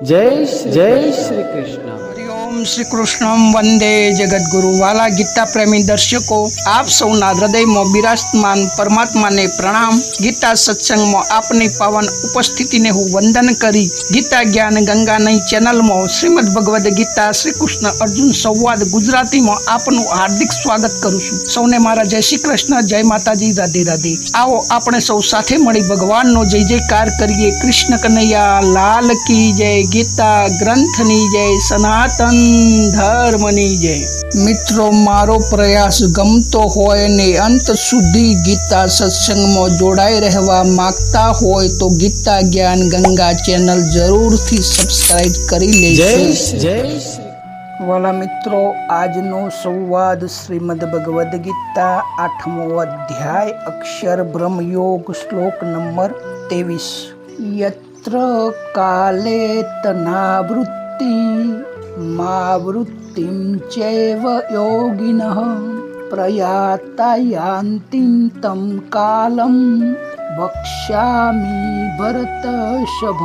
जय श्री कृष्ण। हरिओम श्री कृष्णम वंदे जगद्गुरु। वाला गीता प्रेमी दर्शको, आप सौना हृदयમાં બિરાજમાન પરમાત્માને પ્રણામ। ગીતા સત્સંગમાં આપની પાવન ઉપસ્થિતિને હું વંદન કરી ગીતા જ્ઞાન ગંગાની ચેનલમાં શ્રીમદ ભગવદ્ ગીતા શ્રી કૃષ્ણ અર્જુન સંવાદ ગુજરાતીમાં આપનું હાર્દિક સ્વાગત કરું છું। સૌને મારા જય શ્રી કૃષ્ણ, જય માતાજી, રાધે રાધે। આવો આપણે સૌ સાથે મળી ભગવાનનો જય જયકાર કરીએ। કૃષ્ણ કનૈયા લાલ કી જય, ગીતા ગ્રંથની જય, સનાતન ધર્મની જય। મિત્રો, મારો પ્રયાસ ગમતો હોય ને અંત સુધી ગીતા સત્સંગમાં જોડાઈ રહેવા માંગતા હોય તો ગીતા જ્ઞાન ગંગા ચેનલ જરૂરથી સબસ્ક્રાઇબ કરી લેજો। વાલા મિત્રો, આજનો સંવાદ શ્રીમદ ભગવદ્ ગીતા 8મો અધ્યાય અક્ષર બ્રહ્મયોગ શ્લોક નંબર 23। યત્ર કાલે તનાવૃત્તિ મા વૃત્તિમ ચૈવ યોગિનઃ પ્રયાતા યાન્તિમ તમ કાલમ વક્ષ્યામિ ભરતર્ષભ।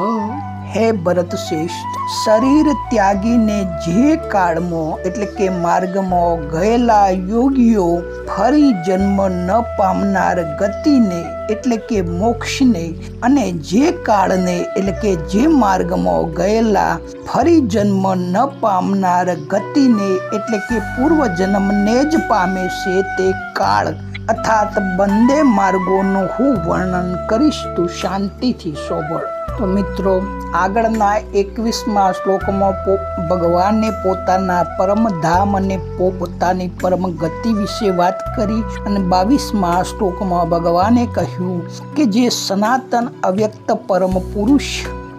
હે ભરત શ્રેષ્ઠ, શરીર ત્યાગીને જે કાળમાં એટલે કે માર્ગમાં ગયેલા યોગીઓ ફરી જન્મ ન પામનાર ગતિને એટલે કે મોક્ષને, અને જે કાળને એટલે કે જે માર્ગમાં ગયેલા ફરી જન્મ ન પામનાર ગતિને એટલે કે પૂર્વ જન્મને જ પામે છે તે કાળ અર્થાત બંને માર્ગોનું હું વર્ણન કરીશ, તું શાંતિથી સાંભળ। તો મિત્રો, આગળના 21મા શ્લોકમાં ભગવાને પોતાના પરમધામ અને પોતાની પરમ ગતિ વિશે વાત કરી, અને 22મા શ્લોકમાં ભગવાને કહ્યું કે જે સનાતન અવ્યક્ત પરમ પુરુષ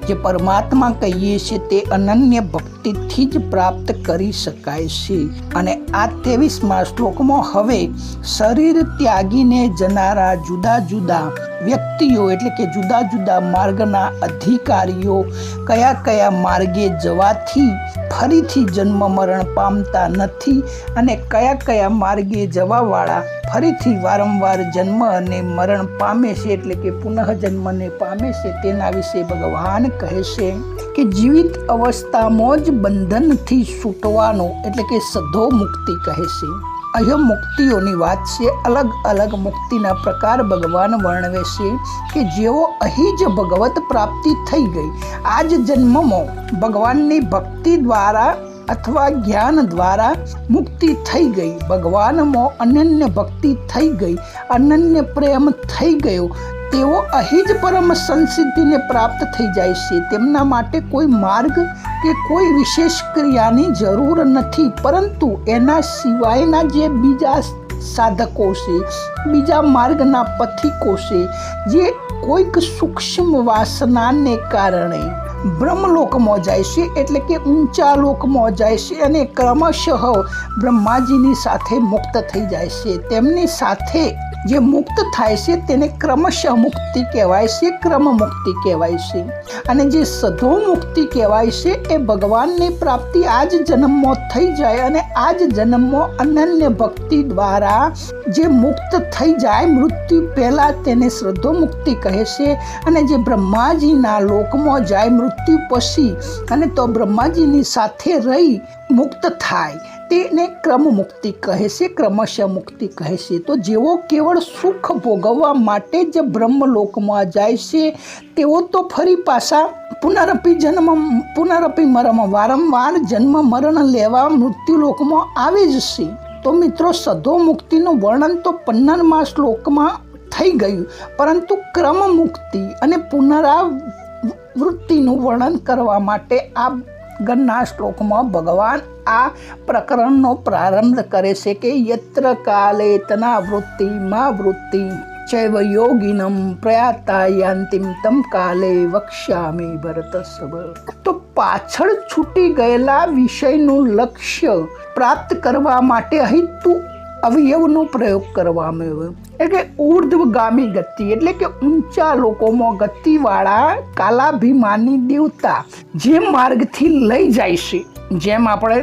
જે પરમાત્મા કહીએ છીએ તે અનન્ય ભક્તિથી જ પ્રાપ્ત કરી શકાય છે। અને આ 23મા શ્લોકમાં હવે શરીર ત્યાગીને જનારા જુદા જુદા વ્યક્તિઓ એટલે કે જુદા જુદા માર્ગના અધિકારીઓ કયા કયા માર્ગે જવાથી ફરીથી જન્મ મરણ પામતા નથી, અને કયા કયા માર્ગે જવાવાળા ફરીથી વારંવાર જન્મ અને મરણ પામે છે એટલે કે પુનઃ જન્મને પામે છે, તેના વિશે ભગવાન કહે છે કે જીવિત અવસ્થામાં જ બંધનથી છૂટવાનો એટલે કે સધો મુક્તિ કહે છે। અહીં મુક્તિઓની વાત છે, અલગ અલગ મુક્તિના પ્રકાર ભગવાન વર્ણવે છે કે જેઓ અહીં જ ભગવત પ્રાપ્તિ થઈ ગઈ, આ જ જન્મમાં ભગવાનની ભક્તિ દ્વારા અથવા જ્ઞાન દ્વારા મુક્તિ થઈ ગઈ, ભગવાનમાં અનન્ય ભક્તિ થઈ ગઈ, અનન્ય પ્રેમ થઈ ગયો, તેઓ અહીં જ પરમ સંસિદ્ધિને પ્રાપ્ત થઈ જાય છે। તેમના માટે કોઈ માર્ગ કે કોઈ વિશેષ ક્રિયાની જરૂર નથી, પરંતુ એના સિવાયના જે બીજા સાધકો છે, બીજા માર્ગના પથિકો છે, જે કોઈક સૂક્ષ્મ વાસનાને કારણે બ્રહ્મલોકમાં જાય છે એટલે કે ઊંચા લોકમાં જાય છે અને ક્રમશઃ બ્રહ્માજીની સાથે મુક્ત થઈ જાય છે, તેમની સાથે જે મુક્ત થાય છે તેને ક્રમશઃ મુક્તિ કહેવાય છે, ક્રમ મુક્તિ કહેવાય છે। અને જે સધો મુક્તિ કહેવાય છે એ ભગવાનની પ્રાપ્તિ આ જ જન્મમાં થઈ જાય, અને આ જ જન્મમાં અનન્ય ભક્તિ દ્વારા જે મુક્ત થઈ જાય મૃત્યુ પહેલા તેને શ્રદ્ધો મુક્તિ કહે છે। અને જે બ્રહ્માજીના લોકમાં જાય મૃત્યુ પછી અને તો બ્રહ્માજીની સાથે રહી મુક્ત થાય તેને ક્રમ મુક્તિ કહે છે, ક્રમશઃ મુક્તિ કહે છે। તો જેઓ કેવળ સુખ ભોગવવા માટે જ બ્રહ્મલોકમાં જાય છે તેઓ તો ફરી પાછા પુનરપી મરમ વારંવાર જન્મ મરણ લેવા મૃત્યુલોકમાં આવે જ છે। તો મિત્રો, સધો મુક્તિનું વર્ણન તો 15મા શ્લોકમાં થઈ ગયું, પરંતુ ક્રમ મુક્તિ અને પુનરાવૃત્તિનું વર્ણન કરવા માટે આ આગળના શ્લોકમાં ભગવાન આ પ્રકરણનો પ્રારંભ કરે છે કે યત્ર કાલે તનાવૃત્તિ મા વૃત્તિ ચૈવ યોગિનમ પ્રયાતા યાન્તિમ તમ કાલે વક્ષ્યામિ ભરતર્ષભ। તો પાછળ છૂટી ગયેલા વિષયનું લક્ષ્ય પ્રાપ્ત કરવા માટે અહીં તું અવયવનો પ્રયોગ કરવામાં આવ્યો, એટલે ઉર્ધ્વગામી ગતિ એટલે કે ઊંચા લોકોમાં ગતિવાળા કાલાભિમાની દેવતા જે માર્ગથી લઈ જાય છે, જેમ આપણે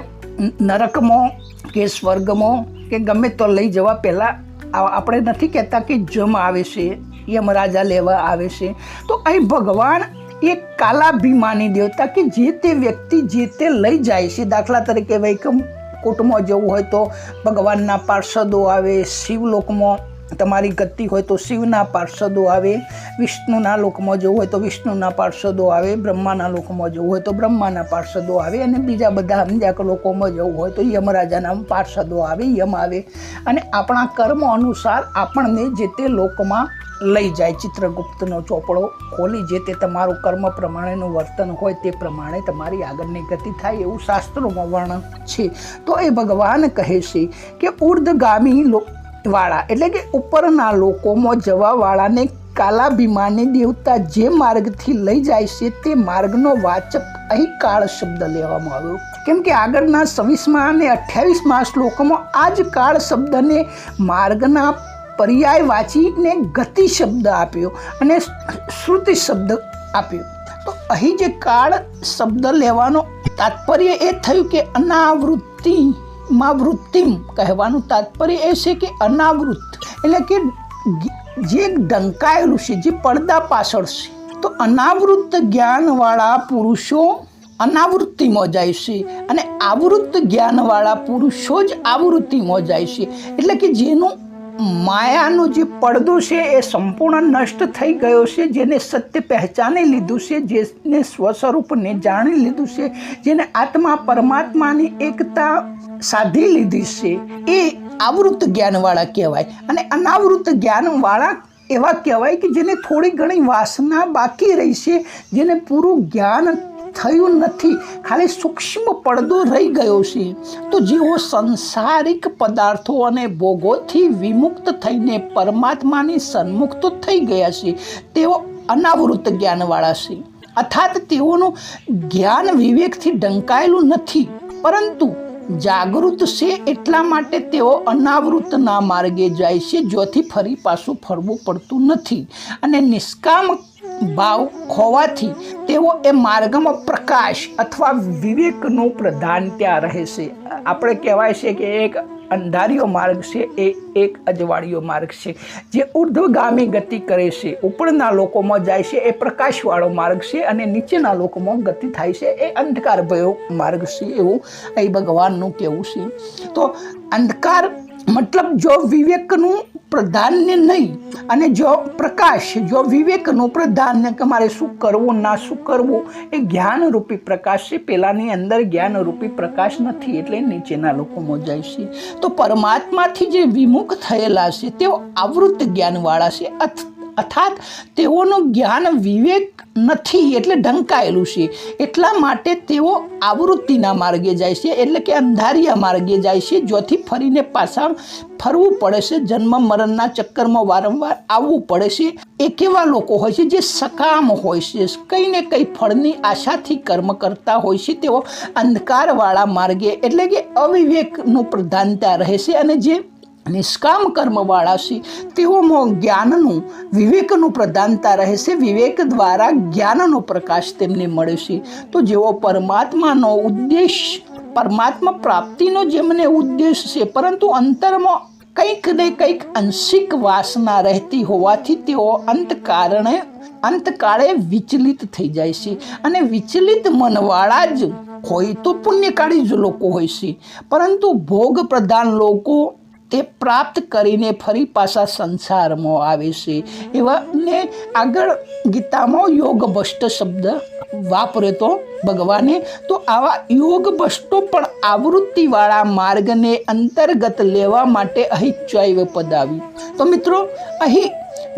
નરકમાં કે સ્વર્ગમાં કે ગમે તો લઈ જવા પહેલાં આપણે નથી કહેતા કે જમ આવે છે, યમરાજા લેવા આવે છે, તો અહીં ભગવાન એ કાલાભિમાની દેવતા કે જે તે વ્યક્તિ જે તે લઈ જાય છે. દાખલા તરીકે વૈકુંઠમાં જવું હોય તો ભગવાનના પાર્ષદો આવે, શિવલોકમાં તમારી ગતિ હોય તો શિવના પાર્ષદો આવે, વિષ્ણુના લોકમાં જવું હોય તો વિષ્ણુના પાર્ષદો આવે, બ્રહ્માના લોકમાં જવું હોય તો બ્રહ્માના પાર્ષદો આવે, અને બીજા બધા સમજ્યા લોકોમાં જવું હોય તો યમરાજાના પાર્ષદો આવે, યમ આવે, અને આપણા કર્મ અનુસાર આપણને જે તે લોકમાં લઈ જાય. ચિત્રગુપ્તનો ચોપડો ખોલી જે તે તમારું કર્મ પ્રમાણેનું વર્તન હોય તે પ્રમાણે તમારી આગળની ગતિ થાય એવું શાસ્ત્રોમાં વર્ણન છે. તો એ ભગવાન કહે છે કે ઉર્ધગામી વાળા એટલે કે ઉપરના લોકોમાં જવા વાળાને કાલાભિમાની દેવતા જે માર્ગથી લઈ જાય છે તે માર્ગનો વાચક અહીં કાળ શબ્દ લેવામાં આવ્યો. કેમ કે આગળના 26મા અને 28મા શ્લોકમાં આ જ કાળ શબ્દને માર્ગના પર્યાય વાંચીને ગતિ શબ્દ આપ્યો અને શ્રુતિ શબ્દ આપ્યો. તો અહીં જે કાળ શબ્દ લેવાનો તાત્પર્ય એ થયું કે અનાવૃત્તિમાં વૃત્તિમ કહેવાનું તાત્પર્ય એ છે કે અનાવૃત્ત એટલે કે જે ઢંકાયેલું છે, જે પડદા પાછળ છે. તો અનાવૃત્ત જ્ઞાનવાળા પુરુષો અનાવૃત્તિમાં જાય છે અને આવૃત્ત જ્ઞાનવાળા પુરુષો જ આવૃત્તિમાં જાય છે. એટલે કે જેનું માયાનો જે પડદો છે એ સંપૂર્ણ નષ્ટ થઈ ગયો છે, જેને સત્ય પહેચાની લીધું છે, જેને સ્વસ્વરૂપને જાણી લીધું છે, જેને આત્મા પરમાત્માની એકતા સાધી લીધી છે, એ આવૃત્ત જ્ઞાનવાળા કહેવાય. અને અનાવૃત્ત જ્ઞાનવાળા એવા કહેવાય કે જેને થોડી ઘણી વાસના બાકી રહી છે, જેને પૂરું જ્ઞાન થયું નથી, ખાલી સૂક્ષ્મ પડદો રહી ગયો છે. તો જેઓ સંસારિક પદાર્થો અને ભોગોથી વિમુક્ત થઈને પરમાત્માની સન્મુખ તો થઈ ગયા છે, તેઓ અનાવૃત્ત જ્ઞાનવાળા છે. અર્થાત તેઓનું જ્ઞાન વિવેકથી ઢંકાયેલું નથી, પરંતુ જાગૃત છે, એટલા માટે તેઓ અનાવૃત્તના માર્ગે જાય છે, જ્યોથી ફરી પાછું ફરવું પડતું નથી. અને નિષ્કામ ભાવ હોવાથી તેઓ એ માર્ગમાં પ્રકાશ અથવા વિવેકનું પ્રધાન ત્યાં રહે છે. આપણે કહેવાય છે કે એક અંધારિયો માર્ગ છે, એ એક અજવાળિયો માર્ગ છે. જે ઉર્ધ્વગામી ગતિ કરે છે, ઉપરના લોકોમાં જાય છે, એ પ્રકાશવાળો માર્ગ છે, અને નીચેના લોકોમાં ગતિ થાય છે, એ અંધકાર ભયો માર્ગ છે, એવું અહીં ભગવાનનું કહેવું છે. તો અંધકાર મતલબ જો વિવેકનું પ્રાધાન્ય નહીં, અને જો પ્રકાશ, જો વિવેકનું પ્રાધાન્ય કે મારે શું કરવું ના શું કરવું, એ જ્ઞાનરૂપી પ્રકાશ છે. પેલાની અંદર જ્ઞાનરૂપી પ્રકાશ નથી, એટલે નીચેના લોકોમાં જાય છે. તો પરમાત્માથી જે વિમુખ થયેલા છે તેઓ આવૃત્ત જ્ઞાનવાળા છે, અર્થાત તેઓનું જ્ઞાન વિવેક નથી, એટલે ઢંકાયેલું છે. એટલા માટે તેઓ આવૃત્તિના માર્ગે જાય છે, એટલે કે અંધારિયા માર્ગે જાય છે, જ્યોથી ફરીને પાછા ફરવું પડે છે, જન્મ મરણના ચક્કરમાં વારંવાર આવવું પડે છે. એ કેવા લોકો હોય છે જે સકામ હોય છે, કંઈ ને કંઈ ફળની આશાથી કર્મ કરતા હોય છે, તેઓ અંધકારવાળા માર્ગે એટલે કે અવિવેકનું પ્રધાનતા રહે છે. અને જે નિષ્કામ કર્મવાળા છે તેઓમાં જ્ઞાનનું વિવેકનું પ્રધાનતા રહે છે. વિવેક દ્વારા જ્ઞાનનો પ્રકાશ તેમને મળે છે. તો જેઓ પરમાત્માનો ઉદ્દેશ, પરમાત્મા પ્રાપ્તિનો જેમને ઉદ્દેશ છે, પરંતુ અંતરમાં કંઈક ને કંઈક આંશિક વાસના રહેતી હોવાથી તેઓ અંતકાળે વિચલિત થઈ જાય છે. અને વિચલિત મનવાળા જ હોય તો પુણ્યકાળી જ લોકો હોય છે, પરંતુ ભોગ પ્રધાન લોકો તે પ્રાપ્ત કરીને ફરી પાછા સંસારમાં આવે છે. એવાને આગળ ગીતામાં યોગ ભ્રષ્ટ શબ્દ વાપર્યો તો ભગવાને. તો આવા યોગ ભ્રષ્ટો પણ આવૃત્તિવાળા માર્ગને અંતર્ગત લેવા માટે અહીં ચૈવ પદ આવ્યું. તો મિત્રો, અહીં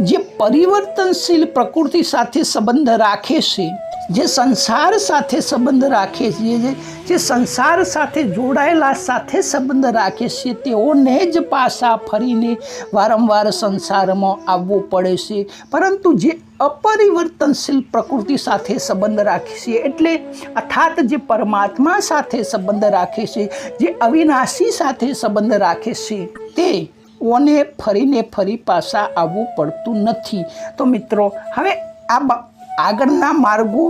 જે પરિવર્તનશીલ પ્રકૃતિ સાથે સંબંધ રાખે છે, જે સંસાર સાથે સંબંધ રાખે છે, જે સંસાર સાથે જોડાયેલા સાથે સંબંધ રાખે છે, તેઓને જ પાછા ફરીને વારંવાર સંસારમાં આવવું પડે છે. પરંતુ જે અપરિવર્તનશીલ પ્રકૃતિ સાથે સંબંધ રાખે છે, એટલે અર્થાત જે પરમાત્મા સાથે સંબંધ રાખે છે, જે અવિનાશી સાથે સંબંધ રાખે છે, તેઓને ફરીને ફરી પાછા આવવું પડતું નથી. તો મિત્રો, હવે આ આગળના માર્ગો,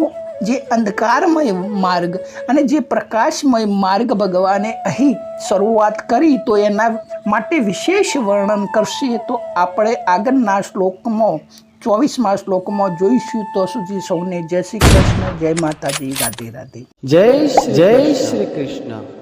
જે અંધકારમય માર્ગ અને જે પ્રકાશમય માર્ગ ભગવાને અહીં શરૂઆત કરી, તો એના માટે વિશેષ વર્ણન કરશે. તો આપણે આગળના શ્લોકમાં 24મા શ્લોકમાં જોઈશું. તો સુધી સૌને જય શ્રી કૃષ્ણ, જય માતાજી, રાધે રાધે. જય શ્રી કૃષ્ણ.